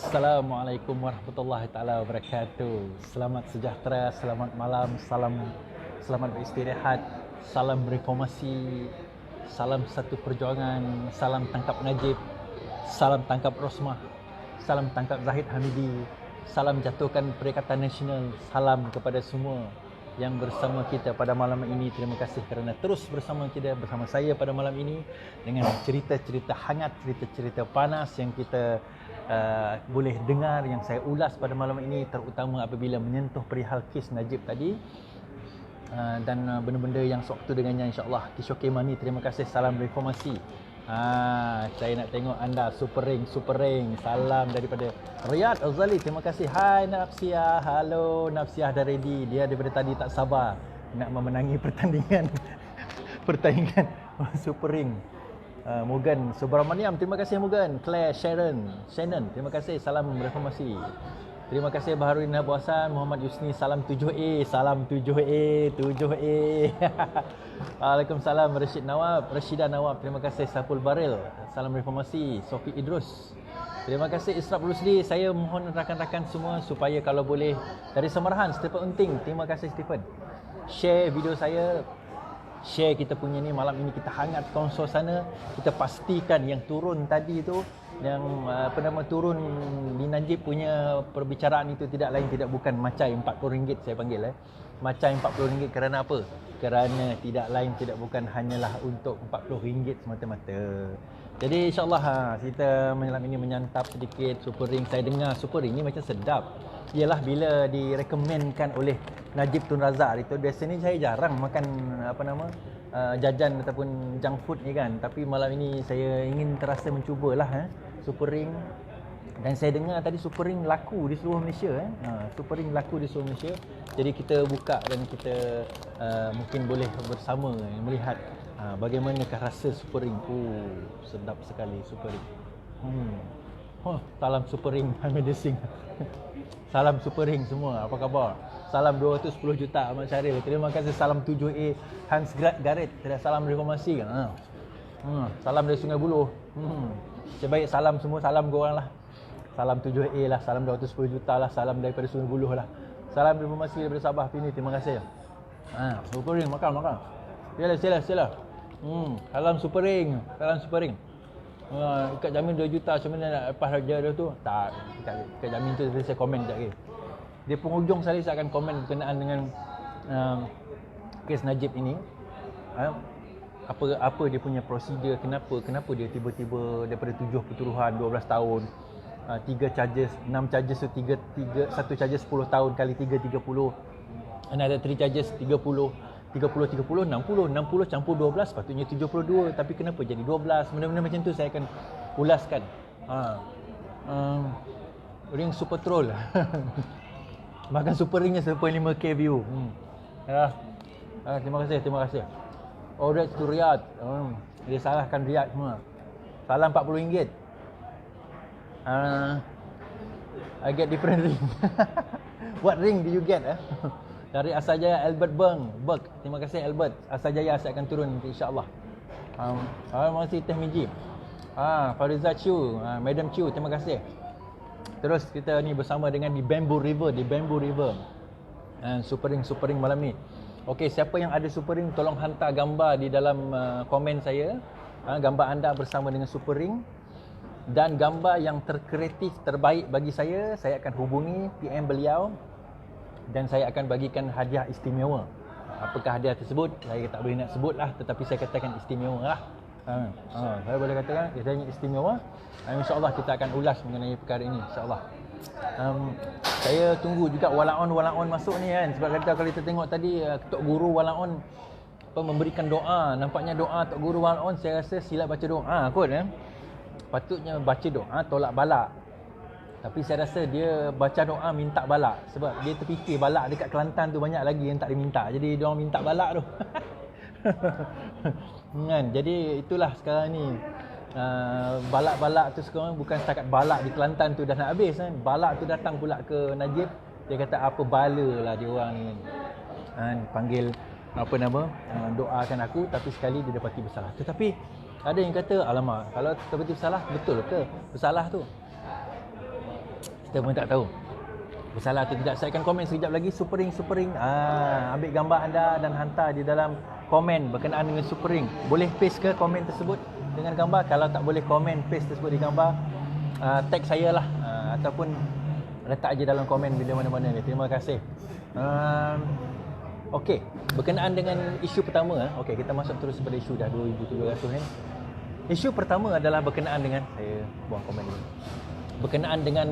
Assalamualaikum warahmatullahi taala wabarakatuh. Selamat sejahtera, selamat malam, selamat beristirahat, salam reformasi, salam satu perjuangan, salam tangkap Najib, salam tangkap Rosmah, salam tangkap Zahid Hamidi, salam jatuhkan Perikatan Nasional, salam kepada semua yang bersama kita pada malam ini. Terima kasih kerana terus bersama saya pada malam ini dengan cerita-cerita hangat, cerita-cerita panas yang kita boleh dengar, yang saya ulas pada malam ini, terutama apabila menyentuh perihal kes Najib tadi dan benda-benda yang sewaktu dengannya, insya-Allah. Kishore Mani, terima kasih, salam reformasi. Saya nak tengok anda. Super ring. Salam daripada Riyad Azali. Terima kasih. Hai Nafsiah. Halo, Nafsiah dah ready. Dia daripada tadi tak sabar nak memenangi pertandingan Super Ring. Morgan Subramaniam, terima kasih Morgan. Claire Shannon, terima kasih. Salam reformasi. Terima kasih Baharudin Abu Hassan. Muhammad Yusni, salam 7A. Salam 7A. Waalaikumsalam. Rashidah Nawab, terima kasih. Sapul Baril, salam reformasi. Sofi Idrus, terima kasih. Israf Rusdi, saya mohon rakan-rakan semua supaya kalau boleh dari Semarahan, Stephen Unting, terima kasih Stephen. Share video saya, share kita punya ni malam ini, kita hangatkan suasana. Kita pastikan yang turun tadi tu, yang turun di Najib punya perbicaraan itu tidak lain tidak bukan macai RM40 saya panggil macai RM40 kerana apa? Kerana tidak lain tidak bukan hanyalah untuk RM40 semata-mata. Jadi insya-Allah kita malam ini menyantap sedikit Super Ring. Saya dengar Super Ring ni macam sedap. Ialah bila direkomendkan oleh Najib Tun Razak itu. Biasanya saya jarang makan jajan ataupun junk food ni kan. Tapi malam ini saya ingin terasa mencubalah Super Ring. Dan saya dengar tadi Super Ring laku di seluruh Malaysia Super Ring laku di seluruh Malaysia. Jadi kita buka dan kita mungkin boleh bersama melihat bagaimanakah rasa Super Ring. Sedap sekali Super Ring. Salam Super Ring Hamid Singh. Salam Super Ring semua, apa khabar? Salam 210 juta Ahmad Syaril. Terima kasih. Salam 7A Hans Garret. Salam reformasi kan. Salam dari Sungai Buloh. Sebaik salam semua, salam korang lah. Salam 7A lah, salam 210 juta lah, salam daripada Sungai Buloh lah. Salam reformasi daripada Sabah Pini, terima kasih. Super Ring, makan. Sila. Salam Super Ring. Ikat jamin 2 juta, macam mana nak lepas harga dia tu? Tak, ikat jamin tu saya komen sekejap lagi. Di penghujung saya akan komen berkenaan dengan kes Najib ini. Apa dia punya prosedur, kenapa dia tiba-tiba daripada 7 pertuduhan 12 tahun, 3 charges, 6 charges tu 1 charges 10 tahun kali 3 30. Ada 3 charges 30 60 campur 12 patutnya 72, tapi kenapa jadi 12? Benda-benda macam tu saya akan ulaskan. Ring Super Troll. Makan Super Ringnya 1.5k view. Terima kasih. Orange to Riyadh. Dia salahkan Riyadh semua. Salam RM40. I get different ring. What ring do you get? Dari Asajaya Albert Berg. Terima kasih Albert. Asajaya saya akan turun nanti insya-Allah. Terima kasih Teh Miji. Fariza Chu, Madam Chu, terima kasih. Terus kita ni bersama dengan di Bamboo River. Super Ring malam ni. Okey, siapa yang ada Super Ring tolong hantar gambar di dalam komen saya. Gambar anda bersama dengan Super Ring. Dan gambar yang terkreatif terbaik bagi saya akan hubungi PM beliau dan saya akan bagikan hadiah istimewa. Apakah hadiah tersebut? Saya tak boleh nak sebut lah, tetapi saya katakan istimewa lah. Saya boleh katakan kisahnya istimewa. InsyaAllah kita akan ulas mengenai perkara ini, insyaAllah. Saya tunggu juga walaon masuk ni kan. Sebab kalau kita tengok tadi Tok Guru walaon memberikan doa. Nampaknya doa Tok Guru walaon, saya rasa silap baca doa kot patutnya baca doa tolak balak. Tapi saya rasa dia baca doa minta balak. Sebab dia terfikir balak dekat Kelantan tu banyak lagi yang tak diminta. Jadi dia orang minta balak tu. Kan? Jadi itulah sekarang ni. Balak-balak tu sekarang bukan setakat balak di Kelantan tu dah nak habis kan. Balak tu datang pula ke Najib. Dia kata apa bala lah dia orang ni. Panggil doakan aku, tapi sekali dia dapati bersalah. Tetapi ada yang kata alamak, kalau terbetul bersalah, betul ke bersalah tu? Kita pun tak tahu bersalah atau tidak. Saya akan komen sekejap lagi. Supering. Ambil gambar anda dan hantar di dalam komen berkenaan dengan Supering. Boleh paste ke komen tersebut dengan gambar? Kalau tak boleh komen paste tersebut di gambar, tag saya lah, ataupun letak aja dalam komen bila mana-mana ni. Terima kasih. Okey, berkenaan dengan isu pertama, okey, kita masuk terus pada isu dah 2,700 kan. Isu pertama adalah berkenaan dengan, saya buang komen dulu, berkenaan dengan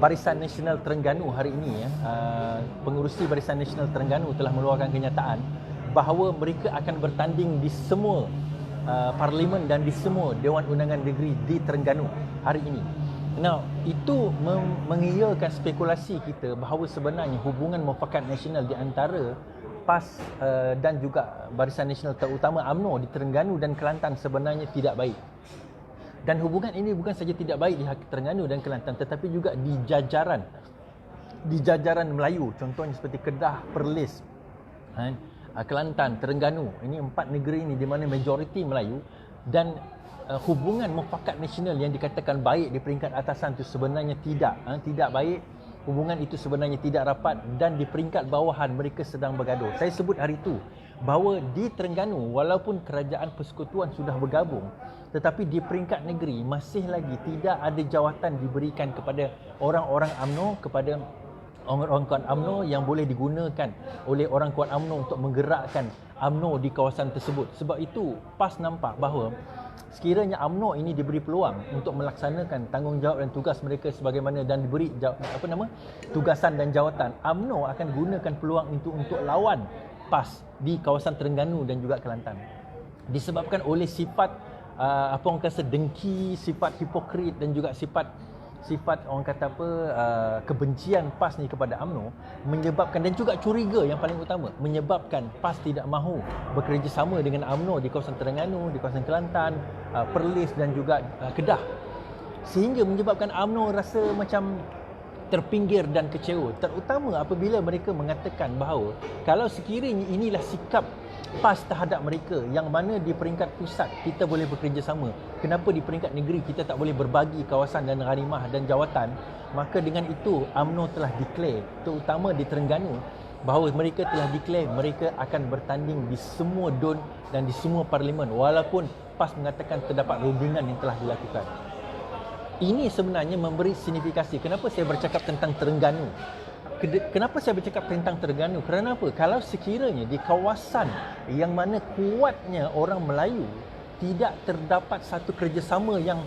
Barisan Nasional Terengganu hari ini. Pengurusi Barisan Nasional Terengganu telah mengeluarkan kenyataan bahawa mereka akan bertanding di semua parlimen dan di semua Dewan Undangan Negeri di Terengganu hari ini. Now, itu mengiyakan spekulasi kita bahawa sebenarnya hubungan mufakat nasional di antara PAS dan juga Barisan Nasional, terutama UMNO di Terengganu dan Kelantan sebenarnya tidak baik. Dan hubungan ini bukan saja tidak baik di Terengganu dan Kelantan, tetapi juga di jajaran Melayu, contohnya seperti Kedah, Perlis, Kelantan, Terengganu. Ini 4 negeri ini di mana majoriti Melayu, dan hubungan mufakat nasional yang dikatakan baik di peringkat atasan itu sebenarnya tidak baik. Hubungan itu sebenarnya tidak rapat, dan di peringkat bawahan mereka sedang bergaduh. Saya sebut hari itu bahawa di Terengganu walaupun kerajaan persekutuan sudah bergabung, tetapi di peringkat negeri masih lagi tidak ada jawatan diberikan kepada orang-orang UMNO, kepada orang kuat UMNO yang boleh digunakan oleh orang kuat UMNO untuk menggerakkan UMNO di kawasan tersebut. Sebab itu PAS nampak bahawa sekiranya UMNO ini diberi peluang untuk melaksanakan tanggungjawab dan tugas mereka sebagaimana, dan diberi tugasan dan jawatan, UMNO akan gunakan peluang itu untuk lawan PAS di kawasan Terengganu dan juga Kelantan. Disebabkan oleh sifat orang kata dengki, sifat hipokrit, dan juga sifat orang kata kebencian PAS ni kepada UMNO, menyebabkan, dan juga curiga yang paling utama, menyebabkan PAS tidak mahu bekerjasama dengan UMNO di kawasan Terengganu, di kawasan Kelantan, Perlis dan juga Kedah, sehingga menyebabkan UMNO rasa macam terpinggir dan kecewa, terutama apabila mereka mengatakan bahawa kalau sekiranya inilah sikap PAS terhadap mereka, yang mana di peringkat pusat kita boleh bekerjasama, kenapa di peringkat negeri kita tak boleh berbagi kawasan dan ghanimah dan jawatan? Maka dengan itu UMNO telah declare, terutama di Terengganu, bahawa mereka telah declare mereka akan bertanding di semua DUN dan di semua parlimen, walaupun PAS mengatakan terdapat rundingan yang telah dilakukan. Ini sebenarnya memberi signifikasi. Kenapa saya bercakap tentang Terengganu? Kenapa saya bercakap tentang Terengganu? Kerana apa? Kalau sekiranya di kawasan yang mana kuatnya orang Melayu, tidak terdapat satu kerjasama yang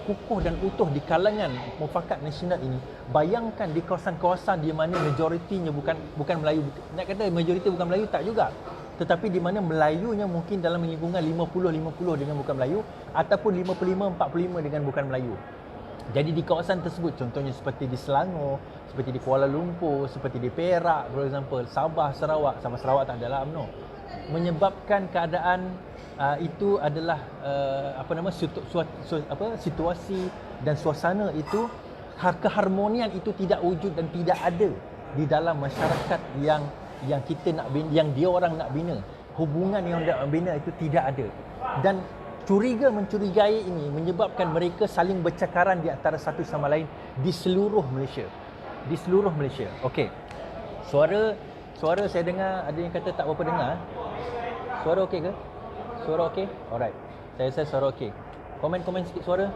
kukuh dan utuh di kalangan mufakat nasional ini, bayangkan di kawasan-kawasan di mana majoritinya bukan Melayu. Nak kata majoriti bukan Melayu, tak juga. Tetapi di mana Melayunya mungkin dalam lingkungan 50-50 dengan bukan Melayu, ataupun 55-45 dengan bukan Melayu. Jadi di kawasan tersebut, contohnya seperti di Selangor, seperti di Kuala Lumpur, seperti di Perak, for example, Sabah, Sarawak tak adalah UMNO, menyebabkan keadaan itu adalah situasi dan suasana itu, keharmonian itu tidak wujud dan tidak ada di dalam masyarakat yang kita nak bina, yang dia orang nak bina. Hubungan yang nak bina itu tidak ada, dan mencurigai ini menyebabkan mereka saling bercakaran di antara satu sama lain di seluruh Malaysia. Okey. Suara saya dengar ada yang kata tak berapa dengar. Suara okey ke? Suara okey? Alright. Saya rasa suara okey. Komen sikit suara.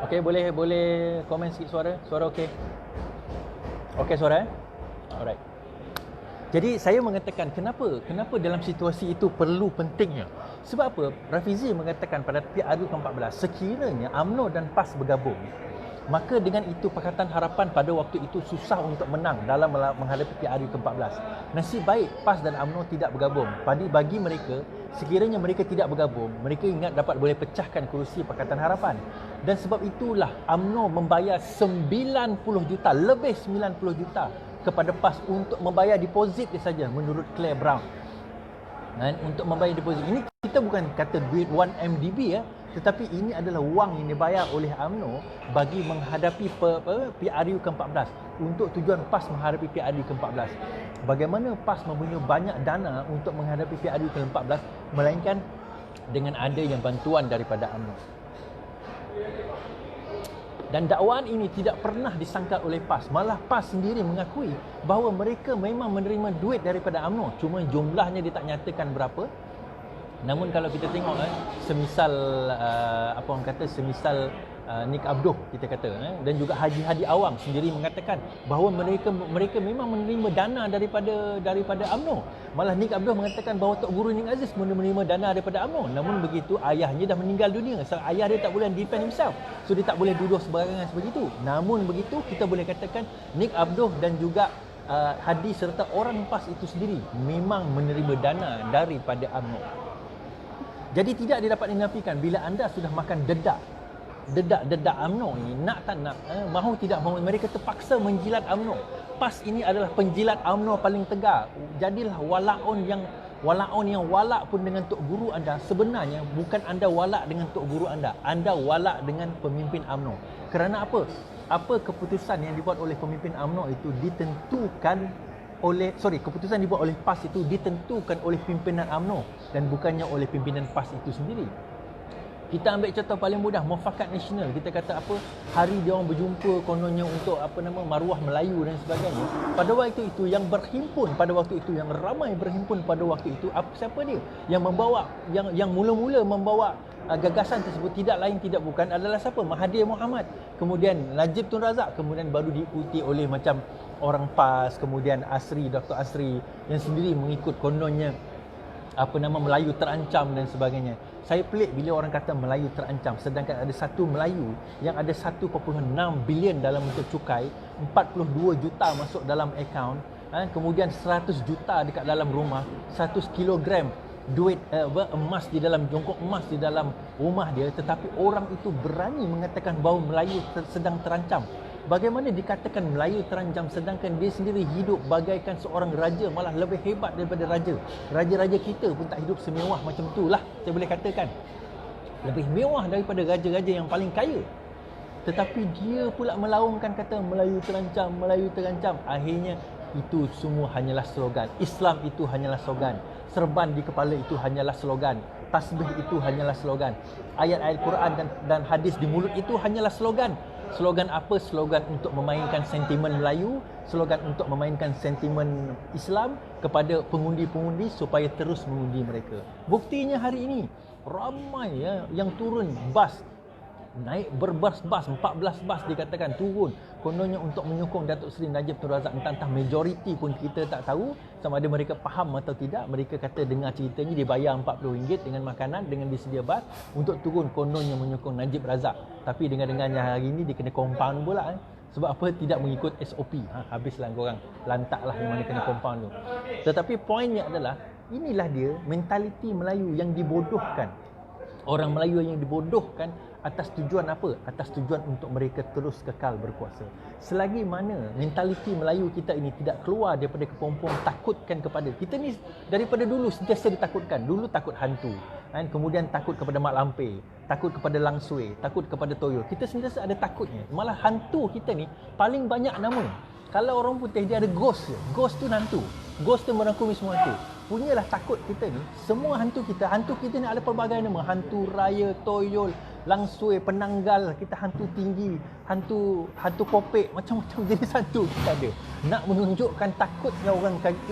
Okey, boleh komen sikit suara. Suara okey. Okey suara Alright. Jadi saya mengatakan kenapa dalam situasi itu perlu pentingnya. Sebab apa? Rafizi mengatakan pada PRU ke-14, sekiranya UMNO dan PAS bergabung, maka dengan itu Pakatan Harapan pada waktu itu susah untuk menang dalam menghadapi PRU ke-14. Nasib baik PAS dan UMNO tidak bergabung. Bagi mereka, sekiranya mereka tidak bergabung, mereka ingat dapat boleh pecahkan kerusi Pakatan Harapan. Dan sebab itulah UMNO membayar 90 juta, lebih 90 juta kepada PAS untuk membayar deposit dia saja, menurut Claire Brown. Untuk membayar deposit ini, kita bukan kata duit 1MDB ya, tetapi ini adalah wang yang dibayar oleh UMNO bagi menghadapi PRU ke-14, untuk tujuan PAS menghadapi PRU ke-14. Bagaimana PAS mempunyai banyak dana untuk menghadapi PRU ke-14 melainkan dengan ada yang bantuan daripada UMNO. Dan dakwaan ini tidak pernah disangkal oleh PAS. Malah PAS sendiri mengakui bahawa mereka memang menerima duit daripada UMNO. Cuma jumlahnya dia tak nyatakan berapa. Namun kalau kita tengok semisal apa orang kata, semisal Nik Abduh kita kata, dan juga Haji Hadi Awang sendiri mengatakan bahawa mereka memang menerima dana daripada UMNO. Malah Nik Abduh mengatakan bahawa Tok Guru Nik Aziz menerima dana daripada UMNO. Namun begitu, ayahnya dah meninggal dunia. So, ayah dia tak boleh defend himself. So dia tak boleh duduk sembarangan sebegitu. Namun begitu, kita boleh katakan Nik Abduh dan juga Hadi serta orang PAS itu sendiri memang menerima dana daripada UMNO. Jadi tidak dapat dinafikan bila anda sudah makan dedak UMNO ini, nak tak nak, mahu tidak mahu, mereka terpaksa menjilat UMNO. PAS ini adalah penjilat UMNO paling tegar. Jadilah walaun yang walak pun dengan Tok Guru anda, sebenarnya bukan anda walak dengan Tok Guru anda walak dengan pemimpin UMNO. Kerana apa? Apa keputusan yang dibuat oleh pemimpin UMNO itu keputusan dibuat oleh PAS itu ditentukan oleh pimpinan UMNO dan bukannya oleh pimpinan PAS itu sendiri. Kita ambil contoh paling mudah, Muafakat Nasional. Kita kata apa, hari dia orang berjumpa kononnya untuk maruah Melayu dan sebagainya. Pada waktu itu yang berhimpun, pada waktu itu yang ramai berhimpun pada waktu itu, siapa dia? Yang membawa, yang mula-mula membawa gagasan tersebut tidak lain tidak bukan adalah siapa? Mahathir Mohamad. Kemudian Najib Tun Razak, kemudian baru diikuti oleh macam orang PAS, kemudian Dr. Asri yang sendiri mengikut kononnya Melayu terancam dan sebagainya. Saya pelik bila orang kata Melayu terancam, sedangkan ada satu Melayu yang ada 1.6 bilion dalam bentuk cukai, 42 juta masuk dalam akaun, kemudian 100 juta dekat dalam rumah, 100 kilogram duit emas di dalam jongkok emas di dalam rumah dia, tetapi orang itu berani mengatakan bahawa Melayu sedang terancam. Bagaimana dikatakan Melayu terancam sedangkan dia sendiri hidup bagaikan seorang raja, malah lebih hebat daripada raja. Raja-raja kita pun tak hidup semewah macam itulah, saya boleh katakan. Lebih mewah daripada raja-raja yang paling kaya. Tetapi dia pula melaungkan kata Melayu terancam, Melayu terancam. Akhirnya itu semua hanyalah slogan. Islam itu hanyalah slogan. Serban di kepala itu hanyalah slogan. Tasbih itu hanyalah slogan. Ayat-ayat Quran dan hadis di mulut itu hanyalah slogan. Slogan apa? Slogan untuk memainkan sentimen Melayu, slogan untuk memainkan sentimen Islam kepada pengundi-pengundi supaya terus mengundi mereka. Buktinya hari ini ramai yang turun bas, naik berbas-bas, 14 bas dikatakan turun kononnya untuk menyokong Datuk Seri Najib Tun Razak. Entah majoriti pun kita tak tahu sama ada mereka faham atau tidak. Mereka kata dengar ceritanya dia bayar RM40 dengan makanan, dengan disedia bas untuk turun kononnya menyokong Najib Razak. Tapi dengar-dengarnya hari ini dia kena compound pula. Sebab apa? Tidak mengikut SOP. Habislah korang, lantaklah yang mana kena compound tu. Tetapi poinnya adalah inilah dia mentaliti Melayu yang dibodohkan. Orang Melayu yang dibodohkan atas tujuan apa? Atas tujuan untuk mereka terus kekal berkuasa. Selagi mana mentaliti Melayu kita ini tidak keluar daripada kepompong takutkan kepada kita ni, daripada dulu sentiasa ditakutkan. Dulu takut hantu, kemudian takut kepada mak lampir, takut kepada langsui, takut kepada toyol. Kita sentiasa ada takutnya. Malah hantu kita ni paling banyak nama. Kalau orang putih dia ada ghost je. Ghost tu hantu. Ghost tu merangkumi semua hantu. Punyalah takut kita ni, semua hantu kita ni ada pelbagai nama. Hantu raya, toyol, langsui, penanggal, kita hantu tinggi, hantu kopek, macam-macam jenis hantu kita ada. Nak menunjukkan takutnya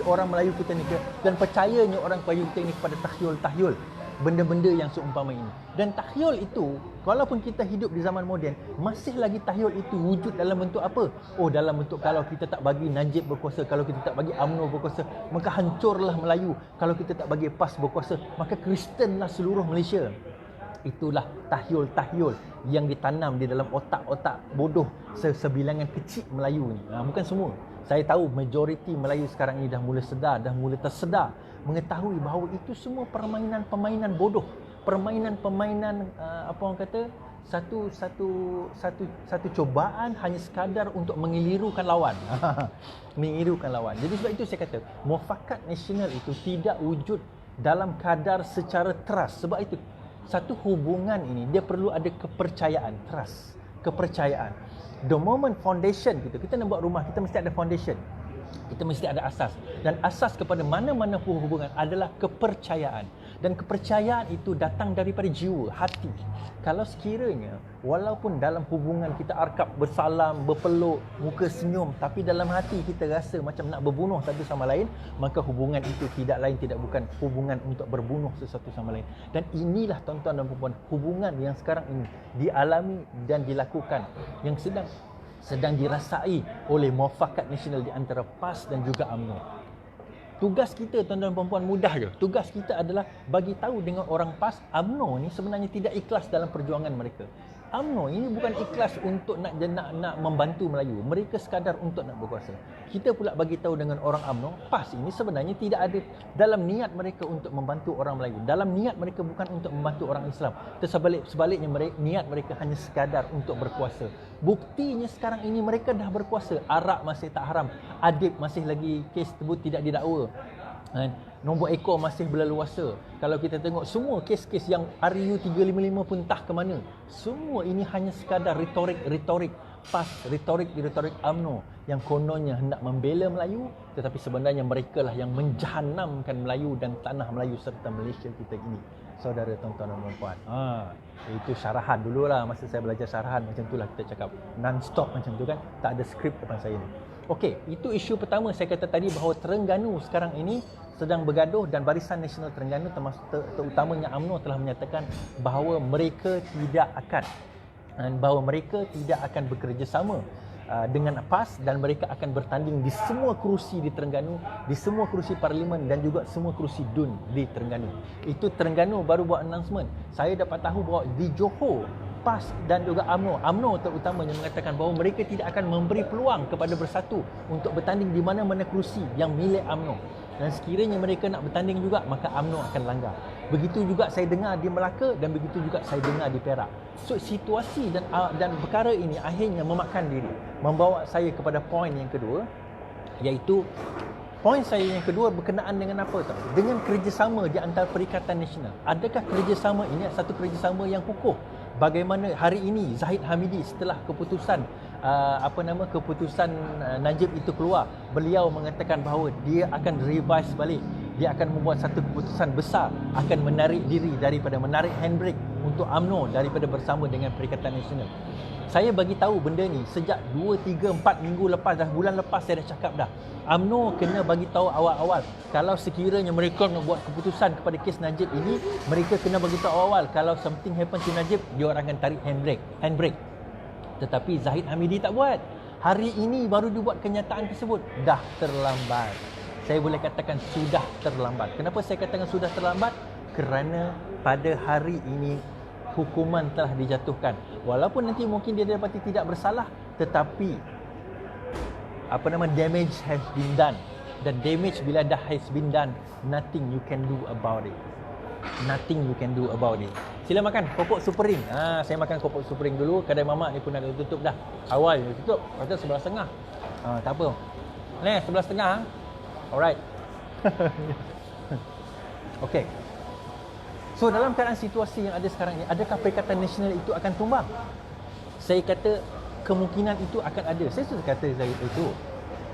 orang Melayu kita ni dan percayanya orang Melayu kita ni kepada tahyul, benda-benda yang seumpama ini. Dan tahyul itu, walaupun kita hidup di zaman moden, masih lagi tahyul itu wujud dalam bentuk apa? Oh, dalam bentuk kalau kita tak bagi Najib berkuasa, kalau kita tak bagi UMNO berkuasa, maka hancurlah Melayu. Kalau kita tak bagi PAS berkuasa, maka Kristenlah seluruh Malaysia. Itulah tahyul-tahyul yang ditanam di dalam otak-otak bodoh sebilangan kecil Melayu ni. Bukan semua. Saya tahu majoriti Melayu sekarang ini dah mula sedar, dah mula tersedar, mengetahui bahawa itu semua permainan bodoh, permainan apa orang kata, satu cobaan hanya sekadar untuk mengelirukan lawan. Mengelirukan lawan. Jadi sebab itu saya kata Muafakat Nasional itu tidak wujud dalam kadar secara trust. Sebab itu satu hubungan ini dia perlu ada kepercayaan, trust, kepercayaan. The moment foundation kita nak buat rumah, kita mesti ada foundation. Kita mesti ada asas. Dan asas kepada mana-mana hubungan adalah kepercayaan. Dan kepercayaan itu datang daripada jiwa, hati. Kalau sekiranya walaupun dalam hubungan kita akrab, bersalam, berpeluk, muka senyum, tapi dalam hati kita rasa macam nak berbunuh satu sama lain, maka hubungan itu tidak lain tidak bukan hubungan untuk berbunuh sesuatu sama lain. Dan inilah tuan-tuan dan puan-puan, hubungan yang sekarang ini dialami dan dilakukan, yang sedang dirasai oleh Muafakat Nasional di antara PAS dan juga UMNO. Tugas kita tuan-tuan dan puan-puan mudah je. Tugas kita adalah bagi tahu dengan orang PAS, UMNO ni sebenarnya tidak ikhlas dalam perjuangan mereka. UMNO ini bukan ikhlas untuk nak membantu Melayu. Mereka sekadar untuk nak berkuasa. Kita pula bagi tahu dengan orang UMNO, PAS ini sebenarnya tidak ada dalam niat mereka untuk membantu orang Melayu. Dalam niat mereka bukan untuk membantu orang Islam. Sebaliknya niat mereka hanya sekadar untuk berkuasa. Buktinya sekarang ini mereka dah berkuasa. Arak masih tak haram. Adib masih lagi kes tersebut tidak didakwa. Nombor ekor masih berleluasa. Kalau kita tengok semua kes-kes yang RU 355 pun entah ke mana. Semua ini hanya sekadar retorik PAS, retorik UMNO yang kononnya hendak membela Melayu, tetapi sebenarnya mereka lah yang menjahanamkan Melayu dan tanah Melayu serta Malaysia kita ini. Saudara, tuan-tuan dan puan-puan. Itu syarahan dululah. Masa saya belajar syarahan macam itulah kita cakap non-stop macam tu kan. Tak ada skrip depan saya ni. Okey, itu isu pertama saya kata tadi bahawa Terengganu sekarang ini sedang bergaduh dan Barisan Nasional Terengganu terutamanya UMNO telah menyatakan bahawa mereka tidak akan bekerjasama dengan PAS dan mereka akan bertanding di semua kerusi di Terengganu, di semua kerusi parlimen dan juga semua kerusi DUN di Terengganu. Itu Terengganu baru buat announcement. Saya dapat tahu bahawa di Johor PAS dan juga UMNO terutamanya mengatakan bahawa mereka tidak akan memberi peluang kepada Bersatu untuk bertanding di mana-mana kerusi yang milik UMNO. Dan sekiranya mereka nak bertanding juga, maka UMNO akan langgar. Begitu juga saya dengar di Melaka dan begitu juga saya dengar di Perak. So situasi dan perkara ini akhirnya memakan diri, membawa saya kepada poin yang kedua, iaitu poin saya yang kedua berkenaan dengan apa tahu? Dengan kerjasama di antara Perikatan Nasional. Adakah kerjasama ini satu kerjasama yang kukuh? Bagaimana hari ini Zahid Hamidi setelah keputusan Najib itu keluar, beliau mengatakan bahawa dia akan revise balik, dia akan membuat satu keputusan besar, akan menarik diri daripada menarik handbrake untuk UMNO daripada bersama dengan Perikatan Nasional. Saya bagi tahu benda ni sejak 2, 3, 4 minggu lepas dah, bulan lepas saya dah cakap dah. UMNO kena bagi tahu awal-awal kalau sekiranya mereka nak buat keputusan kepada kes Najib ini, mereka kena bagi tahu awal kalau something happen to Najib, dia orang akan tarik handbrake. Tetapi Zahid Hamidi tak buat. Hari ini baru dibuat kenyataan tersebut. Dah terlambat. Saya boleh katakan sudah terlambat. Kenapa saya katakan sudah terlambat? Kerana pada hari ini hukuman telah dijatuhkan. Walaupun nanti mungkin dia dapati tidak bersalah, tetapi damage has been done. Dan damage bila dah has been done, nothing you can do about it. Nothing you can do about it. Sila makan kopok supering. Saya makan kopok supering dulu. Kedai mamak ni pun dah tutup dah. Awal dia tutup. Kata 11.30. Tak apa. Ni 11.30. Alright. Okay. So dalam keadaan situasi yang ada sekarang ni, adakah Perikatan Nasional itu akan tumbang? Saya kata kemungkinan itu akan ada. Saya sudah kata itu.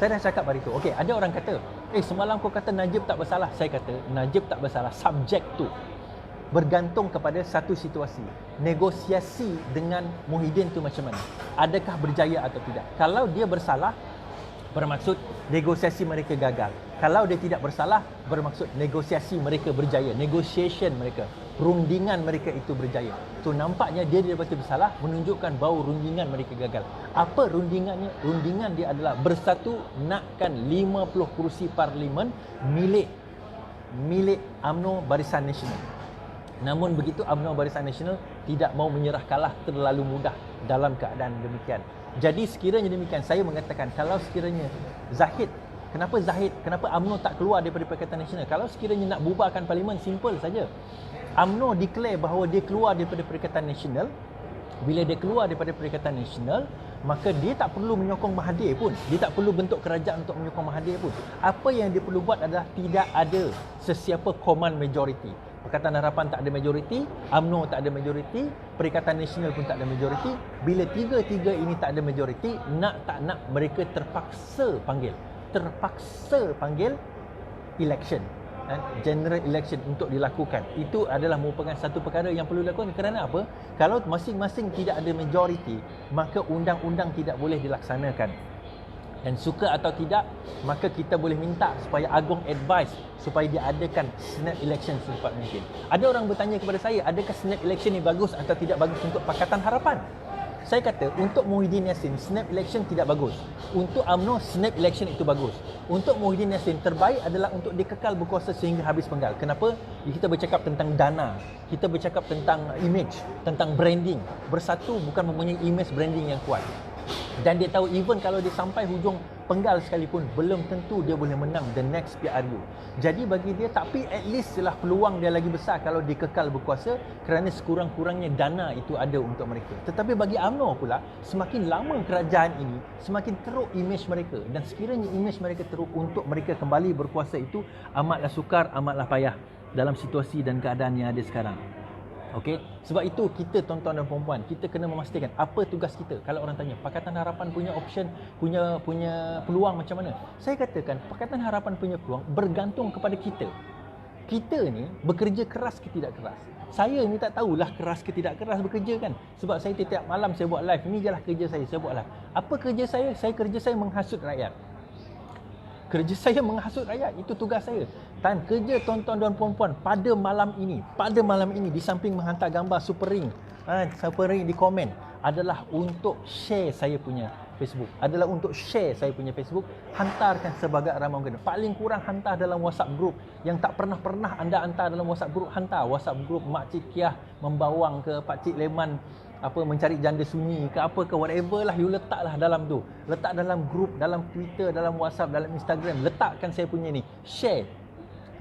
Saya dah cakap hari itu. Okey, ada orang kata, semalam kau kata Najib tak bersalah. Saya kata Najib tak bersalah. Subjek tu bergantung kepada satu situasi. Negosiasi dengan Muhyiddin tu macam mana? Adakah berjaya atau tidak? Kalau dia bersalah, bermaksud negosiasi mereka gagal. Kalau dia tidak bersalah, bermaksud negosiasi mereka berjaya. Negotiation mereka, rundingan mereka itu berjaya. So nampaknya dia dapati bersalah, menunjukkan bahawa rundingan mereka gagal. Apa rundingannya? Rundingan dia adalah Bersatu nakkan 50 kerusi parlimen milik UMNO Barisan Nasional. Namun begitu UMNO Barisan Nasional tidak mau menyerah kalah terlalu mudah dalam keadaan demikian. Jadi sekiranya demikian, saya mengatakan kalau sekiranya kenapa UMNO tak keluar daripada Perikatan Nasional? Kalau sekiranya nak bubarkan parlimen, simple saja. UMNO declare bahawa dia keluar daripada Perikatan Nasional. Bila dia keluar daripada Perikatan Nasional, maka dia tak perlu menyokong Mahathir pun. Dia tak perlu bentuk kerajaan untuk menyokong Mahathir pun. Apa yang dia perlu buat adalah tidak ada sesiapa command majority. Pakatan Harapan tak ada majoriti, UMNO tak ada majoriti, Perikatan Nasional pun tak ada majoriti. Bila tiga-tiga ini tak ada majoriti, nak tak nak mereka terpaksa panggil election. general election untuk dilakukan. Itu adalah merupakan satu perkara yang perlu dilakukan. Kerana apa? Kalau masing-masing tidak ada majoriti, maka undang-undang tidak boleh dilaksanakan. Dan suka atau tidak, maka kita boleh minta supaya Agong advise supaya diadakan snap election secepat mungkin. Ada orang bertanya kepada saya, adakah snap election ni bagus atau tidak bagus untuk Pakatan Harapan? Saya kata, untuk Muhyiddin Yassin, snap election tidak bagus. Untuk UMNO, snap election itu bagus. Untuk Muhyiddin Yassin, terbaik adalah untuk dia kekal berkuasa sehingga habis penggal. Kenapa? Kita bercakap tentang dana, kita bercakap tentang image, tentang branding. Bersatu bukan mempunyai image branding yang kuat. Dan dia tahu even kalau dia sampai hujung penggal sekalipun, belum tentu dia boleh menang the next PRU. Jadi bagi dia, tapi at least lah peluang dia lagi besar kalau dia kekal berkuasa, kerana sekurang-kurangnya dana itu ada untuk mereka. Tetapi bagi UMNO pula, semakin lama kerajaan ini, semakin teruk image mereka. Dan sekiranya image mereka teruk, untuk mereka kembali berkuasa itu amatlah sukar, amatlah payah dalam situasi dan keadaan yang ada sekarang. Okey, sebab itu kita tuan-tuan dan puan-puan, kita kena memastikan apa tugas kita. Kalau orang tanya, Pakatan Harapan punya option, punya peluang macam mana? Saya katakan, Pakatan Harapan punya peluang bergantung kepada kita. Kita ni bekerja keras ke tidak keras. Saya ni tak tahulah keras ke tidak keras bekerja kan. Sebab saya tiap malam saya buat live, ini je lah kerja saya buat live. Apa kerja saya? Kerja saya menghasut rakyat. Kerja saya menghasut rakyat, itu tugas saya. Dan kerja tuan-tuan dan puan-puan pada malam ini di samping menghantar gambar super ring di komen, adalah untuk share saya punya Facebook. Hantarkan sebagai ramai mungkin. Paling kurang hantar dalam WhatsApp group yang tak pernah anda hantar dalam WhatsApp group. Hantar WhatsApp group Mak Cik Kiah membawang ke Pak Cik Leman mencari janda sunyi ke apa ke, whatever lah, you letaklah dalam tu. Letak dalam grup, dalam Twitter, dalam WhatsApp, dalam Instagram. Letakkan saya punya ni. Share.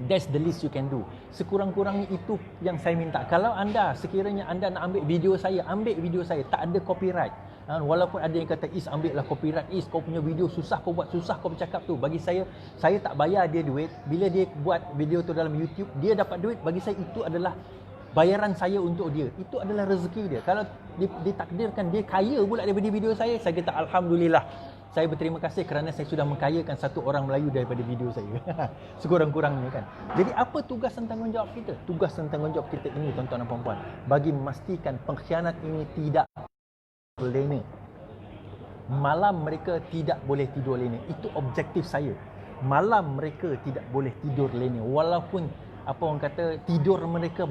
That's the least you can do. Sekurang-kurangnya itu yang saya minta. Kalau sekiranya anda nak ambil video saya, tak ada copyright. Walaupun ada yang kata, ambil lah copyright, kau punya video susah kau buat, susah kau bercakap tu. Bagi saya tak bayar dia duit. Bila dia buat video tu dalam YouTube, dia dapat duit. Bagi saya itu adalah bayaran saya untuk dia. Itu adalah rezeki dia. Kalau ditakdirkan dia kaya pula daripada video saya kata Alhamdulillah. Saya berterima kasih kerana saya sudah mengkayakan satu orang Melayu daripada video saya. Sekurang-kurangnya kan. Jadi apa tugas dan tanggungjawab kita? Tugas dan tanggungjawab kita ini, tuan-tuan dan puan-puan, bagi memastikan pengkhianat ini tidak lena. Malam mereka tidak boleh tidur lena. Itu objektif saya. Malam mereka tidak boleh tidur lena. Walaupun orang kata tidur mereka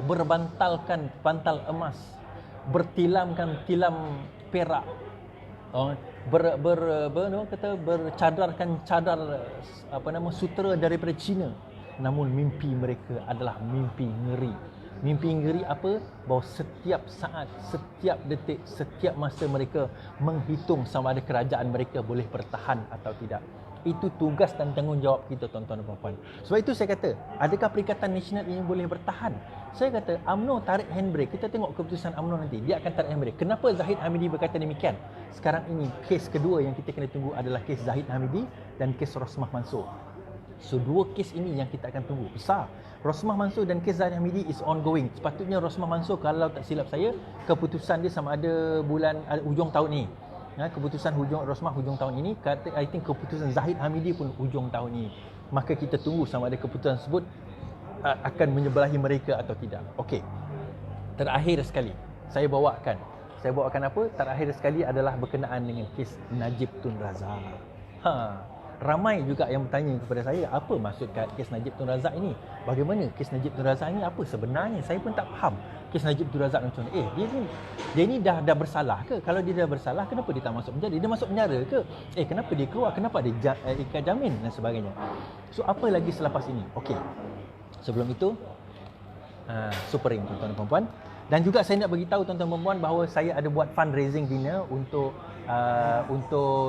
berbantalkan bantal emas, bertilamkan tilam perak, bercadarkan cadar sutera daripada Cina. Namun mimpi mereka adalah mimpi ngeri. Mimpi ngeri apa? Bahawa setiap saat, setiap detik, setiap masa mereka menghitung sama ada kerajaan mereka boleh bertahan atau tidak. Itu tugas dan tanggungjawab kita, tuan-tuan dan puan-puan. Sebab itu saya kata, adakah Perikatan Nasional ini boleh bertahan? Saya kata, UMNO tarik handbrake. Kita tengok keputusan UMNO nanti, dia akan tarik handbrake. Kenapa Zahid Hamidi berkata demikian? Sekarang ini, kes kedua yang kita kena tunggu adalah kes Zahid Hamidi dan kes Rosmah Mansor. So, dua kes ini yang kita akan tunggu. Besar. Rosmah Mansor dan kes Zahid Hamidi is ongoing. Sepatutnya Rosmah Mansor, kalau tak silap saya, keputusan dia sama ada hujung tahun ni. Keputusan Rosmah hujung tahun ini, I think keputusan Zahid Hamidi pun hujung tahun ini. Maka kita tunggu sama ada keputusan tersebut akan menyebelahi mereka atau tidak. Okey. Terakhir sekali, saya bawakan apa? Terakhir sekali adalah berkenaan dengan kes Najib Tun Razak. Ramai juga yang bertanya kepada saya, apa maksud kes Najib Tun Razak ini? Bagaimana kes Najib Tun Razak ini? Apa sebenarnya? Saya pun tak faham. Kes Najib Tun Razak macam mana? Dia ni dah bersalah ke? Kalau dia dah bersalah, kenapa dia tak masuk penjara? Dia masuk penjara ke? Kenapa dia keluar? Kenapa ada ikat jamin dan sebagainya? So, apa lagi selepas ini? Okey. Sebelum itu, super ring, tuan-tuan dan puan-puan. Dan juga saya nak beritahu tuan-tuan dan puan-puan bahawa saya ada buat fundraising dinner untuk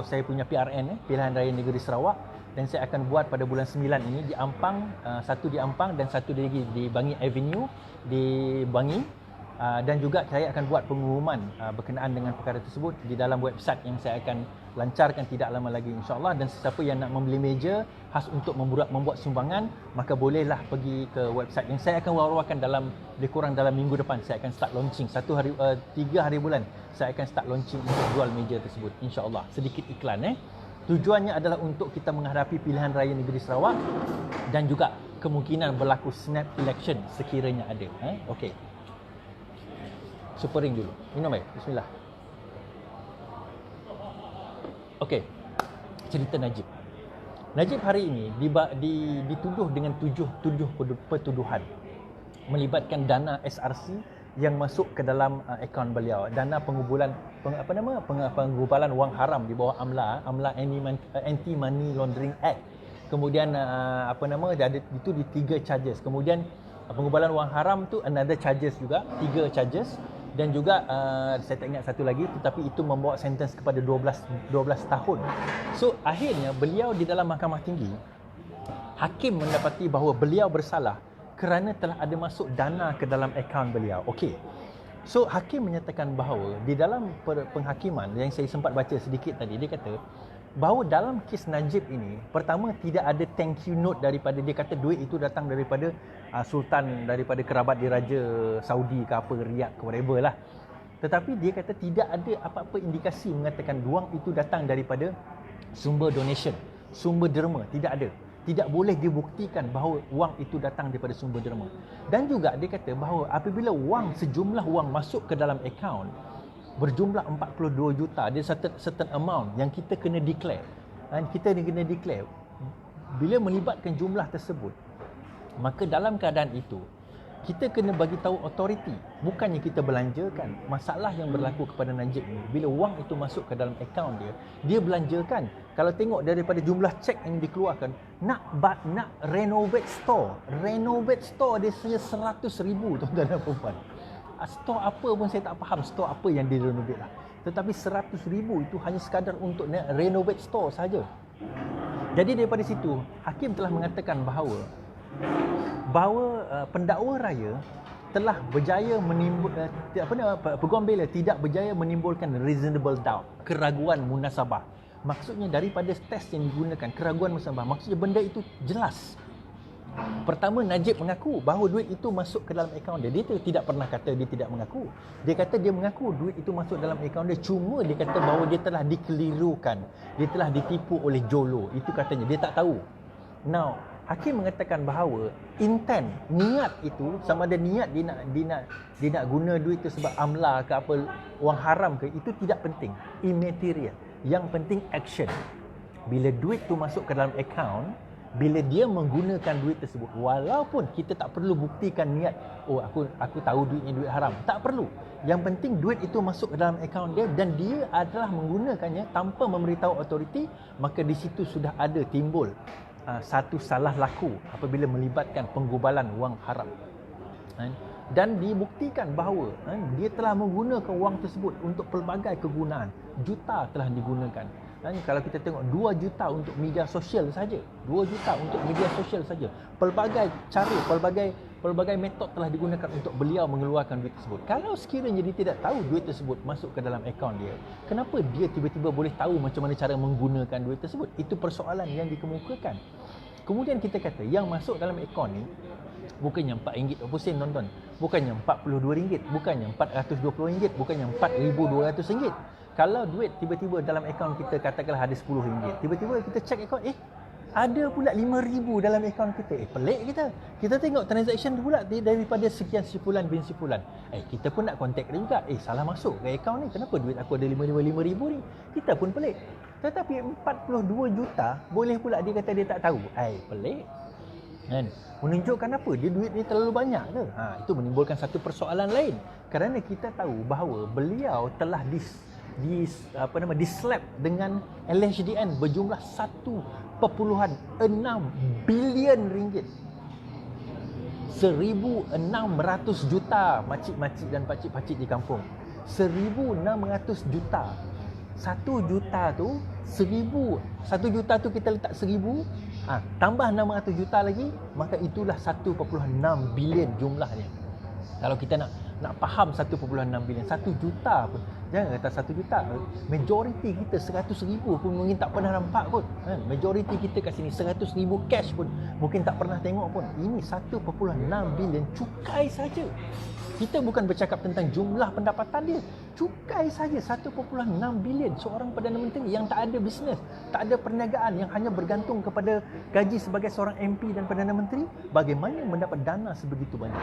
saya punya PRN, Pilihan Raya Negeri Sarawak, dan saya akan buat pada bulan 9 ini di Ampang, satu di Ampang dan satu lagi di Bangi Avenue di Bangi. Dan juga saya akan buat pengumuman berkenaan dengan perkara tersebut di dalam website yang saya akan lancarkan tidak lama lagi, insya-Allah. Dan sesiapa yang nak membeli meja khas untuk membuat sumbangan, maka bolehlah pergi ke website yang saya akan war-warkan lebih kurang dalam minggu depan. Saya akan start launching 3 hari bulan. Saya akan start launching untuk jual meja tersebut, insya-Allah. Sedikit iklan Tujuannya adalah untuk kita menghadapi pilihan raya negeri Sarawak dan juga kemungkinan berlaku snap election sekiranya ada. Okey. Super ring dulu. Minum baik. Bismillah. Okey. Cerita Najib. Najib hari ini dituduh dengan tujuh pertuduhan melibatkan dana SRC yang masuk ke dalam akaun beliau, dana pengumpulan pengumpulan wang haram di bawah AMLA Anti Money Laundering Act. Kemudian itu di 3 charges. Kemudian pengumpulan wang haram tu another charges juga, 3 charges, dan juga saya tak ingat satu lagi, tetapi itu membawa sentence kepada 12 tahun. So akhirnya beliau di dalam Mahkamah Tinggi, hakim mendapati bahawa beliau bersalah kerana telah ada masuk dana ke dalam akaun beliau. Okey. So hakim menyatakan bahawa di dalam penghakiman yang saya sempat baca sedikit tadi, dia kata bahawa dalam kes Najib ini, pertama tidak ada thank you note daripada, dia kata duit itu datang daripada sultan, daripada kerabat diraja Saudi ke apa, Riyadh ke whatever lah. Tetapi dia kata tidak ada apa-apa indikasi mengatakan wang itu datang daripada sumber donation, sumber derma, tidak ada. Tidak boleh dibuktikan bahawa wang itu datang daripada sumber derma. Dan juga dia kata bahawa apabila sejumlah wang masuk ke dalam akaun berjumlah 42 juta, ada certain amount yang kita kena declare. Dan kita kena declare bila melibatkan jumlah tersebut, maka dalam keadaan itu kita kena bagi tahu authority, bukannya kita belanjakan. Masalah yang berlaku kepada Najib ni, bila wang itu masuk ke dalam akaun dia belanjakan. Kalau tengok daripada jumlah cek yang dikeluarkan, nak renovate store dia saja 100,000 tuan-tuan dan puan-puan. Store apa pun saya tak faham store apa yang dia renovate lah. Tetapi 100,000 itu hanya sekadar untuk renovate store saja. Jadi daripada situ hakim telah mengatakan bahawa pendakwa raya telah berjaya peguam bela tidak berjaya menimbulkan reasonable doubt, keraguan munasabah. Maksudnya daripada test yang digunakan, keraguan munasabah, maksudnya benda itu jelas. Pertama, Najib mengaku bahawa duit itu masuk ke dalam akaun dia. Dia tidak pernah kata dia tidak mengaku. Dia kata dia mengaku duit itu masuk dalam akaun dia. Cuma dia kata bahawa dia telah dikelirukan, dia telah ditipu oleh Jolo. Itu katanya, dia tak tahu. Now, hakim mengatakan bahawa intent, niat itu, sama ada niat dia nak guna duit itu sebab AMLA ke apa, wang haram ke, itu tidak penting, immaterial. Yang penting action. Bila duit tu masuk ke dalam akaun, bila dia menggunakan duit tersebut, walaupun kita tak perlu buktikan niat, aku tahu duitnya duit haram, tak perlu. Yang penting duit itu masuk ke dalam akaun dia dan dia adalah menggunakannya tanpa memberitahu autoriti, maka di situ sudah ada timbul satu salah laku apabila melibatkan penggubalan wang haram. Dan dibuktikan bahawa dia telah menggunakan wang tersebut untuk pelbagai kegunaan. Juta telah digunakan. Kalau kita tengok 2 juta untuk media sosial saja, 2 juta untuk media sosial saja. Pelbagai cara, pelbagai metod telah digunakan untuk beliau mengeluarkan duit tersebut. Kalau sekiranya dia tidak tahu duit tersebut masuk ke dalam akaun dia, kenapa dia tiba-tiba boleh tahu macam mana cara menggunakan duit tersebut? Itu persoalan yang dikemukakan. Kemudian kita kata yang masuk dalam akaun ni bukannya RM4 per sen, tonton. Bukannya RM42, bukannya RM420, bukannya RM4,200. Kalau duit tiba-tiba dalam akaun kita katakanlah ada RM10, tiba-tiba kita check akaun, ada pula RM5,000 dalam akaun kita. Pelik kita. Kita tengok transaction pula daripada sekian sipulan bin sipulan. Kita pun nak contact dia juga. Salah masuk ke akaun ni. Kenapa duit aku ada RM5,000 ni? Kita pun pelik. Tetapi 42 juta boleh pula dia kata dia tak tahu. Pelik. Kan? Menunjukkan apa? Dia duit ni terlalu banyak ke? Itu menimbulkan satu persoalan lain. Kerana kita tahu bahawa beliau telah dislap dengan LHDN berjumlah 1.6 bilion ringgit. 1,600 juta makcik-makcik dan pakcik-pakcik di kampung. 1,600 juta. 1 juta tu 1 juta tu kita letak 1,000, tambah 600 juta lagi, maka itulah 1.6 bilion jumlahnya. Kalau kita nak faham 1.6 bilion, 1 juta pun Jangan kata 1 juta. Majoriti kita 100,000 pun mungkin tak pernah nampak pun. Kan? Majoriti kita kat sini 100,000 cash pun mungkin tak pernah tengok pun. Ini 1.6 bilion cukai saja. Kita bukan bercakap tentang jumlah pendapatan dia. Cukai saja 1.6 bilion seorang Perdana Menteri yang tak ada bisnes, tak ada perniagaan, yang hanya bergantung kepada gaji sebagai seorang MP dan Perdana Menteri. Bagaimana mendapat dana sebegitu banyak?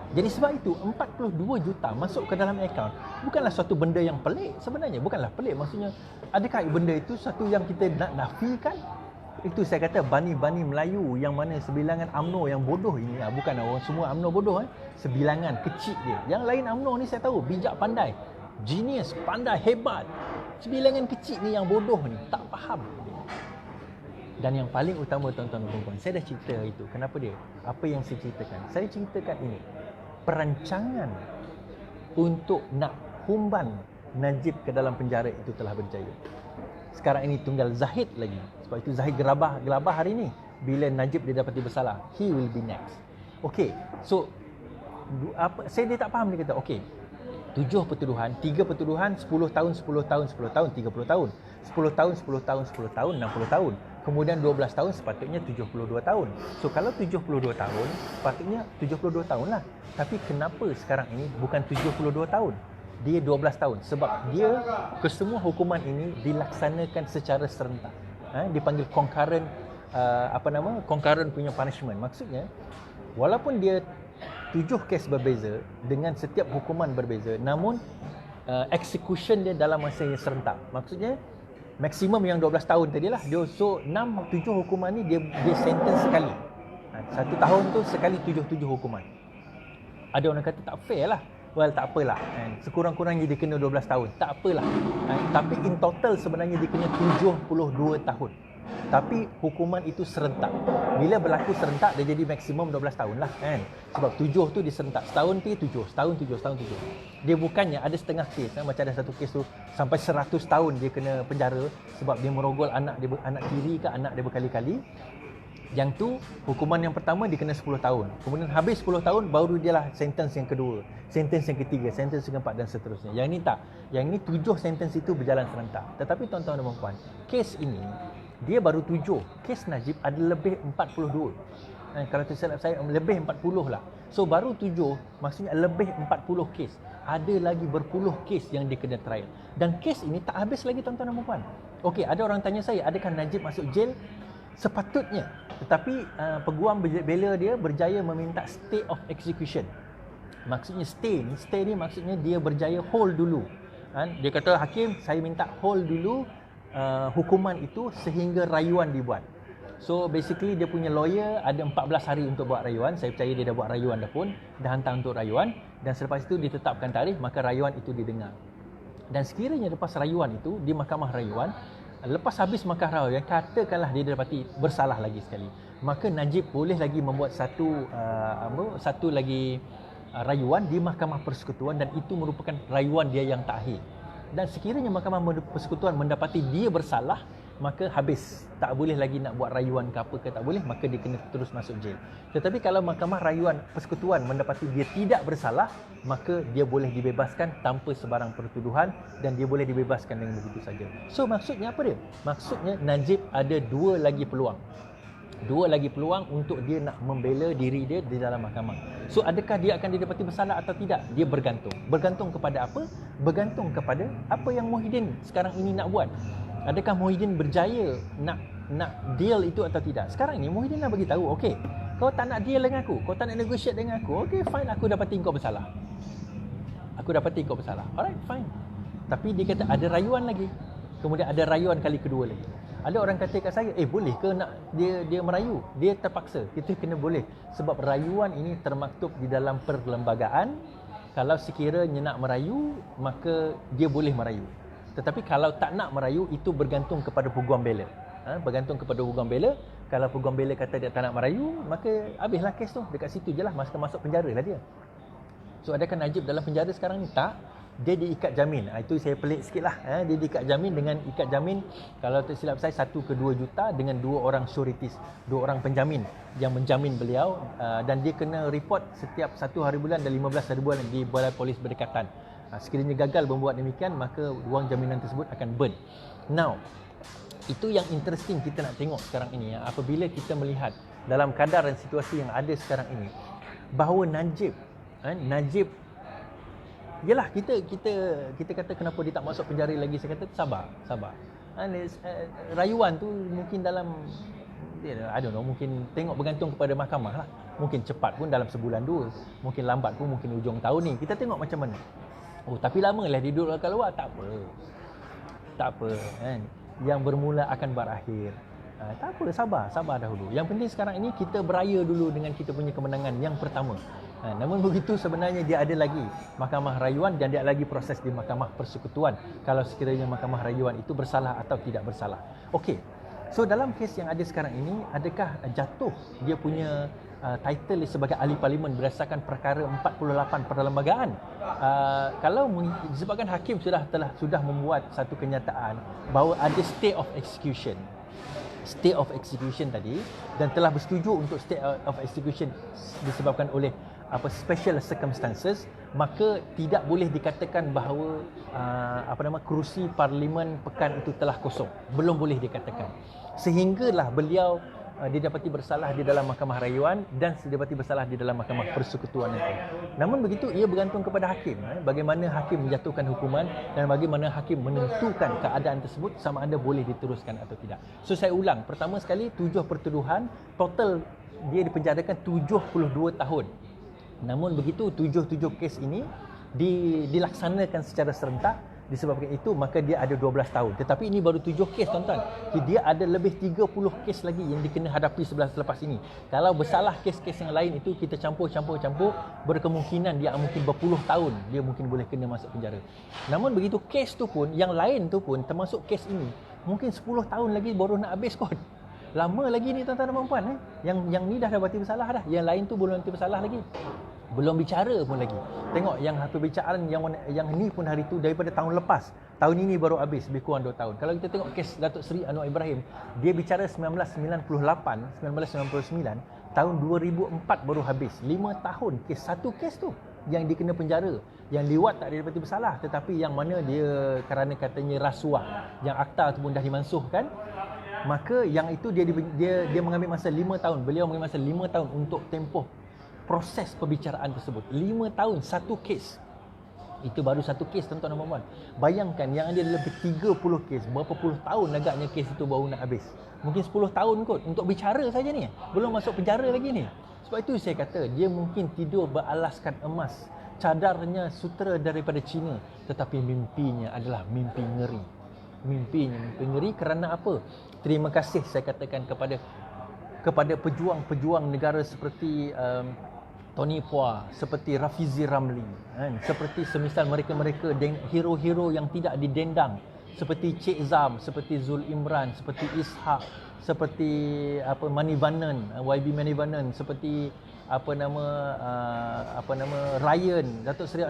Jadi sebab itu 42 juta masuk ke dalam akaun bukanlah suatu benda yang pelik sebenarnya. Bukanlah pelik, maksudnya adakah benda itu satu yang kita nak nafikan? Itu saya kata bani-bani Melayu yang mana sebilangan UMNO yang bodoh ini, bukan orang semua UMNO bodoh, sebilangan kecil dia. Yang lain UMNO ni saya tahu bijak pandai, genius, pandai, hebat. Sebilangan kecil ni yang bodoh ni tak faham. Dan yang paling utama tuan-tuan dan puan-puan, saya dah cerita itu. Kenapa dia? Apa yang saya ceritakan? Saya ceritakan ini. Perancangan untuk nak humban Najib ke dalam penjara itu telah berjaya. Sekarang ini tinggal Zahid lagi. Sebab itu Zahid gelabah hari ini. Bila Najib dia dapati bersalah, he will be next. Okey, so dia tak faham. Dia kata, okey, 7 pertuduhan, 3 pertuduhan, 10 tahun, 10 tahun, 10 tahun, 30 tahun. 10 tahun, 10 tahun, 10 tahun, 60 tahun. Kemudian 12 tahun sepatutnya 72 tahun. So kalau 72 tahun, sepatutnya 72 tahun lah. Tapi kenapa sekarang ini bukan 72 tahun? Dia 12 tahun. Sebab dia kesemua hukuman ini dilaksanakan secara serentak. Dipanggil concurrent, concurrent punya punishment. Maksudnya, walaupun dia 7 kes berbeza dengan setiap hukuman berbeza, namun execution dia dalam masa yang serentak. Maksudnya maksimum yang 12 tahun tadilah. Dia so 6-7 hukuman ni dia sentence sekali. 1 tahun tu sekali 7 hukuman. Ada orang kata tak fair lah. Well, tak apalah. Sekurang-kurangnya dia kena 12 tahun. Tak apalah. Tapi in total sebenarnya dia kena 72 tahun. Tapi hukuman itu serentak. Bila berlaku serentak, dia jadi maksimum 12 tahun lah kan. Sebab 7 tu diserentak. Setahun tu 7, setahun 7, setahun 7. Dia bukannya ada setengah kes. Macam ada satu kes tu sampai 100 tahun dia kena penjara sebab dia merogol anak dia, anak tiri ke anak dia berkali-kali. Yang tu hukuman yang pertama dia kena 10 tahun. Kemudian habis 10 tahun baru dia lah sentence yang kedua, sentence yang ketiga, sentence yang keempat dan seterusnya. Yang ini tak. Yang ini 7 sentence itu berjalan serentak. Tetapi tuan-tuan dan puan-puan, kes ini dia baru 7. Kes Najib ada lebih 42. Kalau tersilap saya lebih 40 lah. So baru 7 maksudnya lebih 40 kes. Ada lagi berpuluh kes yang dia kena trial. Dan kes ini tak habis lagi tuan-tuan dan puan-puan. Okey, ada orang tanya saya, adakah Najib masuk jail? Sepatutnya. Tetapi peguam bela dia berjaya meminta stay of execution. Maksudnya stay ni maksudnya dia berjaya hold dulu. Dia kata, hakim saya minta hold dulu hukuman itu sehingga rayuan dibuat. So basically dia punya lawyer ada 14 hari untuk buat rayuan. Saya percaya dia dah buat rayuan dah pun. Dah hantar untuk rayuan. Dan selepas itu ditetapkan tarikh, maka rayuan itu didengar. Dan sekiranya lepas rayuan itu di mahkamah rayuan, lepas habis mahkamah rayuan, katakanlah dia dapati bersalah lagi sekali, maka Najib boleh lagi membuat satu lagi rayuan di Mahkamah Persekutuan, dan itu merupakan rayuan dia yang terakhir. Dan sekiranya Mahkamah Persekutuan mendapati dia bersalah, maka habis, tak boleh lagi nak buat rayuan ke apa ke, tak boleh, maka dia kena terus masuk jail. Tetapi kalau Mahkamah Rayuan Persekutuan mendapati dia tidak bersalah, maka dia boleh dibebaskan tanpa sebarang pertuduhan dan dia boleh dibebaskan dengan begitu saja. So maksudnya apa dia? Maksudnya Najib ada dua lagi peluang untuk dia nak membela diri dia di dalam mahkamah. So adakah dia akan didapati bersalah atau tidak? Dia bergantung kepada apa? Bergantung kepada apa yang Muhyiddin sekarang ini nak buat. Adakah Muhyiddin berjaya nak deal itu atau tidak? Sekarang ni Muhyiddin dah bagi tahu, okey, kau tak nak deal dengan aku, kau tak nak negotiate dengan aku, okey fine, aku dapati kau bersalah. Alright, fine. Tapi dia kata ada rayuan lagi. Kemudian ada rayuan kali kedua lagi. Ada orang kata kat saya, boleh ke nak dia merayu? Dia terpaksa. Kita kena boleh. Sebab rayuan ini termaktub di dalam perlembagaan. Kalau sekiranya nak merayu, maka dia boleh merayu. Tetapi kalau tak nak merayu, itu bergantung kepada peguam bela. Kalau peguam bela kata dia tak nak merayu, maka habislah kes tu. Dekat situ je lah, masuk penjara lah dia. So adakah Najib dalam penjara sekarang ni? Tak. Dia diikat jamin. Itu saya pelik sikit lah. Dia diikat jamin dengan ikat jamin, kalau tak silap saya, 1 ke 2 juta dengan 2 orang sureties, 2 orang penjamin yang menjamin beliau, dan dia kena report setiap 1 hari bulan dan 15 hari bulan di Balai Polis Berdekatan. Sekiranya gagal membuat demikian, maka wang jaminan tersebut akan burn. Now, itu yang interesting kita nak tengok sekarang ini ya, apabila kita melihat dalam kadar dan situasi yang ada sekarang ini, bahawa Najib yalah, kita kata kenapa dia tak masuk penjara lagi. Saya kata sabar. Rayuan tu mungkin dalam, I don't know, mungkin tengok bergantung kepada mahkamah lah. Mungkin cepat pun dalam sebulan dua, mungkin lambat pun mungkin hujung tahun ni. Kita tengok macam mana. Tapi lama lah dia duduk kat luar, tak apa kan. Yang bermula akan berakhir. Tak apa, sabar dahulu. Yang penting sekarang ini kita beraya dulu dengan kita punya kemenangan yang pertama. Namun begitu sebenarnya dia ada lagi mahkamah rayuan dan dia ada lagi proses di mahkamah persekutuan kalau sekiranya mahkamah rayuan itu bersalah atau tidak bersalah. Okey. So dalam kes yang ada sekarang ini, adakah jatuh dia punya title sebagai ahli parlimen berdasarkan perkara 48 perlembagaan? Kalau disebabkan hakim sudah membuat satu kenyataan bahawa ada stay of execution tadi dan telah bersetuju untuk stay of execution disebabkan oleh special circumstances, maka tidak boleh dikatakan bahawa kerusi parlimen pekan itu telah kosong. Belum boleh dikatakan. Sehinggalah beliau didapati bersalah di dalam mahkamah rayuan dan didapati bersalah di dalam mahkamah persekutuan itu. Namun begitu, ia bergantung kepada hakim. Bagaimana hakim menjatuhkan hukuman dan bagaimana hakim menentukan keadaan tersebut sama ada boleh diteruskan atau tidak. So saya ulang, pertama sekali 7 pertuduhan, total dia dipenjarakan 72 tahun. Namun begitu 7 kes ini dilaksanakan secara serentak. Disebabkan itu maka dia ada 12 tahun. Tetapi ini baru 7 kes, tuan-tuan. Dia ada lebih 30 kes lagi yang dikena hadapi selepas ini. Kalau bersalah kes-kes yang lain itu kita campur, berkemungkinan dia mungkin berpuluh tahun dia mungkin boleh kena masuk penjara. Namun begitu kes tu pun, yang lain tu pun termasuk kes ini, mungkin 10 tahun lagi baru nak habis kot. Lama lagi ni tuan-tuan dan puan-puan. Yang ni dah dapati bersalah dah. Yang lain tu belum dapati bersalah lagi. Belum bicara pun lagi. Tengok yang perbicaraan yang ni pun hari tu daripada tahun lepas. Tahun ini baru habis, lebih kurang 2 tahun. Kalau kita tengok kes Datuk Seri Anwar Ibrahim, dia bicara 1998, 1999, tahun 2004 baru habis. 5 tahun kes. Satu kes tu yang dikena penjara. Yang liwat tak dapati bersalah, tetapi yang mana dia kerana katanya rasuah, yang akta tu pun dah dimansuhkan, maka yang itu dia mengambil masa 5 tahun. Beliau mengambil masa 5 tahun untuk tempoh proses perbicaraan tersebut. 5 tahun satu kes. Itu baru satu kes, tuan-tuan dan puan-puan. Bayangkan yang ada lebih 30 kes. Berapa puluh tahun agaknya kes itu baru nak habis. Mungkin 10 tahun kot untuk bicara saja ni. Belum masuk penjara lagi ni. Sebab itu saya kata dia mungkin tidur beralaskan emas. Cadarnya sutera daripada China, tetapi mimpinya adalah mimpi ngeri. Mimpi ngeri kerana apa? Terima kasih saya katakan kepada pejuang-pejuang negara seperti Tony Phua, seperti Rafizi Ramli, seperti semisal mereka-mereka hero-hero yang tidak didendang, seperti Cik Zam, seperti Zul Imran, seperti Ishak, seperti Manivannan, YB Manivannan, seperti Ryan, Datuk Seri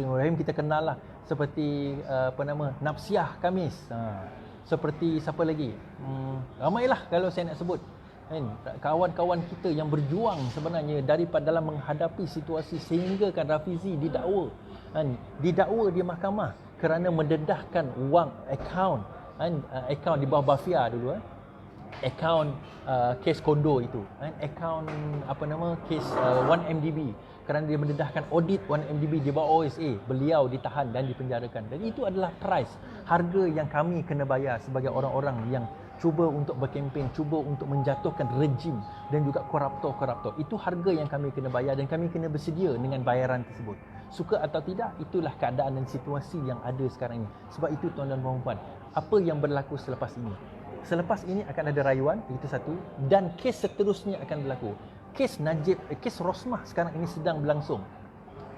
Ibrahim kita kenal lah, seperti Napsiah Khamis, seperti siapa lagi, ramailah kalau saya nak sebut. Kawan-kawan kita yang berjuang sebenarnya daripada dalam menghadapi situasi sehingga kan Rafizi didakwa di mahkamah kerana mendedahkan wang akaun di bawah Bafia dulu, akaun kes kondo itu, akaun kes 1MDB kerana dia mendedahkan audit 1MDB di bawah OSA. Beliau ditahan dan dipenjarakan, dan itu adalah price, harga yang kami kena bayar sebagai orang-orang yang cuba untuk berkempen, cuba untuk menjatuhkan rejim dan juga koruptor-koruptor. Itu harga yang kami kena bayar dan kami kena bersedia dengan bayaran tersebut. Suka atau tidak, itulah keadaan dan situasi yang ada sekarang ini. Sebab itu tuan-tuan dan puan-puan, apa yang berlaku selepas ini? Selepas ini akan ada rayuan, itu satu, dan kes seterusnya akan berlaku. Kes Najib, kes Rosmah sekarang ini sedang berlangsung.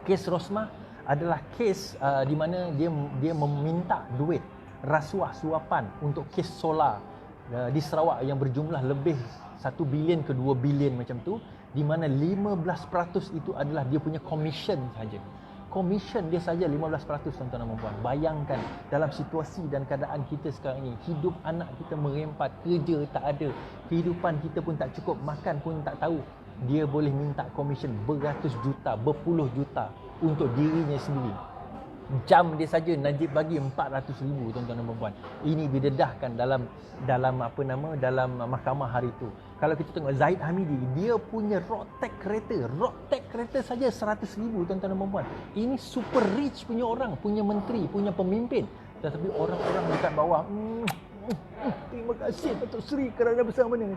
Kes Rosmah adalah kes di mana dia meminta duit, rasuah suapan untuk kes solar di Sarawak yang berjumlah lebih 1 bilion ke 2 bilion macam tu, di mana 15% itu adalah dia punya commission saja. Commission dia saja 15%, tuan-tuan dan puan. Bayangkan dalam situasi dan keadaan kita sekarang ini, hidup anak kita merempat, kerja tak ada, kehidupan kita pun tak cukup, makan pun tak tahu. Dia boleh minta commission beratus juta, berpuluh juta untuk dirinya sendiri. Jam dia saja Najib bagi 400,000 tuan-tuan dan puan-puan. Ini didedahkan dalam mahkamah hari itu. Kalau kita tengok Zahid Hamidi, dia punya road tax kereta saja 100,000 tuan-tuan dan puan-puan. Ini super rich punya orang, punya menteri, punya pemimpin. Tetapi orang-orang dekat bawah, terima kasih Datuk Seri kerana bersamanya.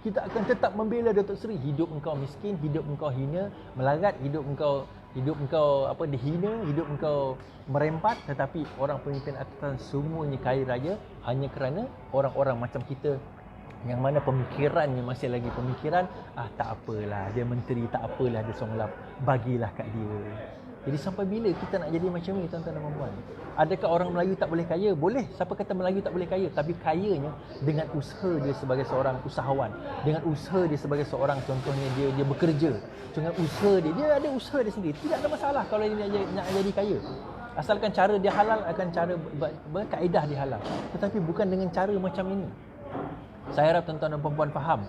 Kita akan tetap membela Datuk Seri. Hidup engkau miskin, hidup engkau hina, melarat, hidup engkau dihina, hidup engkau merempat, tetapi orang pemimpin atas semuanya kaya raya hanya kerana orang-orang macam kita yang mana pemikirannya masih lagi pemikiran tak apalah, dia menteri, tak apalah dia songlap, bagilah kat dia. Jadi sampai bila kita nak jadi macam ni tuan-tuan dan puan-puan? Adakah orang Melayu tak boleh kaya? Boleh. Siapa kata Melayu tak boleh kaya? Tapi kayanya dengan usaha dia sebagai seorang usahawan, dengan usaha dia sebagai seorang, contohnya dia bekerja, dengan usaha dia ada usaha dia sendiri. Tidak ada masalah kalau dia nak jadi kaya. Asalkan cara dia halal, akan cara kaedah dia halal. Tetapi bukan dengan cara macam ini. Saya harap tuan-tuan dan puan-puan faham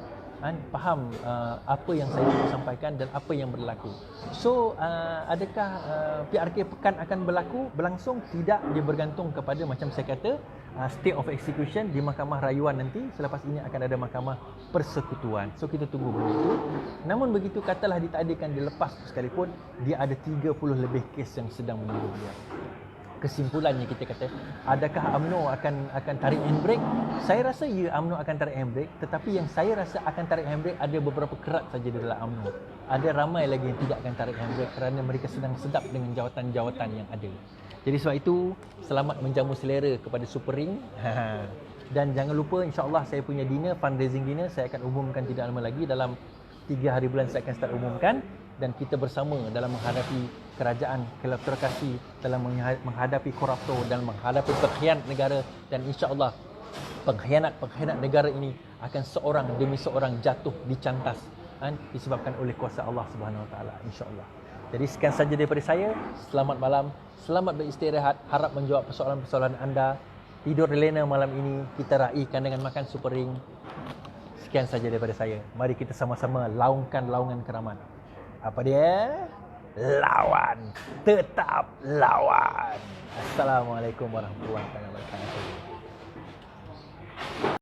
apa yang saya nak sampaikan dan apa yang berlaku. So, adakah PRK Pekan akan berlangsung? Tidak, dia bergantung kepada macam saya kata, state of execution di Mahkamah Rayuan nanti. Selepas ini akan ada Mahkamah Persekutuan. So, kita tunggu begitu. Namun begitu, katalah ditakdirkan dilepas sekalipun, dia ada 30 lebih kes yang sedang menunggu dia. Kesimpulannya kita kata, adakah UMNO akan tarik handbrake? Saya rasa ya, UMNO akan tarik handbrake, tetapi yang saya rasa akan tarik handbrake ada beberapa kerat saja di dalam UMNO. Ada ramai lagi yang tidak akan tarik handbrake kerana mereka sedang sedap dengan jawatan-jawatan yang ada. Jadi sebab itu, selamat menjamu selera kepada Super Ring. Dan jangan lupa, insya-Allah saya punya dinner, fundraising dinner, saya akan umumkan tidak lama lagi, dalam 3 hari bulan saya akan start umumkan. Dan kita bersama dalam menghadapi kerajaan kleptokrasi, dalam menghadapi koruptor, dalam menghadapi pengkhianat negara. Dan insya-Allah pengkhianat negara ini akan seorang demi seorang jatuh dicantas disebabkan oleh kuasa Allah Subhanahu Wa Taala, insya-Allah. Jadi sekian saja daripada saya. Selamat malam, selamat beristirahat, harap menjawab persoalan-persoalan anda. Tidur lena malam ini kita raikan dengan makan Super Ring. Sekian saja daripada saya. Mari kita sama-sama laungkan laungan keramat. Apa dia? Lawan. Tetap lawan. Assalamualaikum warahmatullahi wabarakatuh.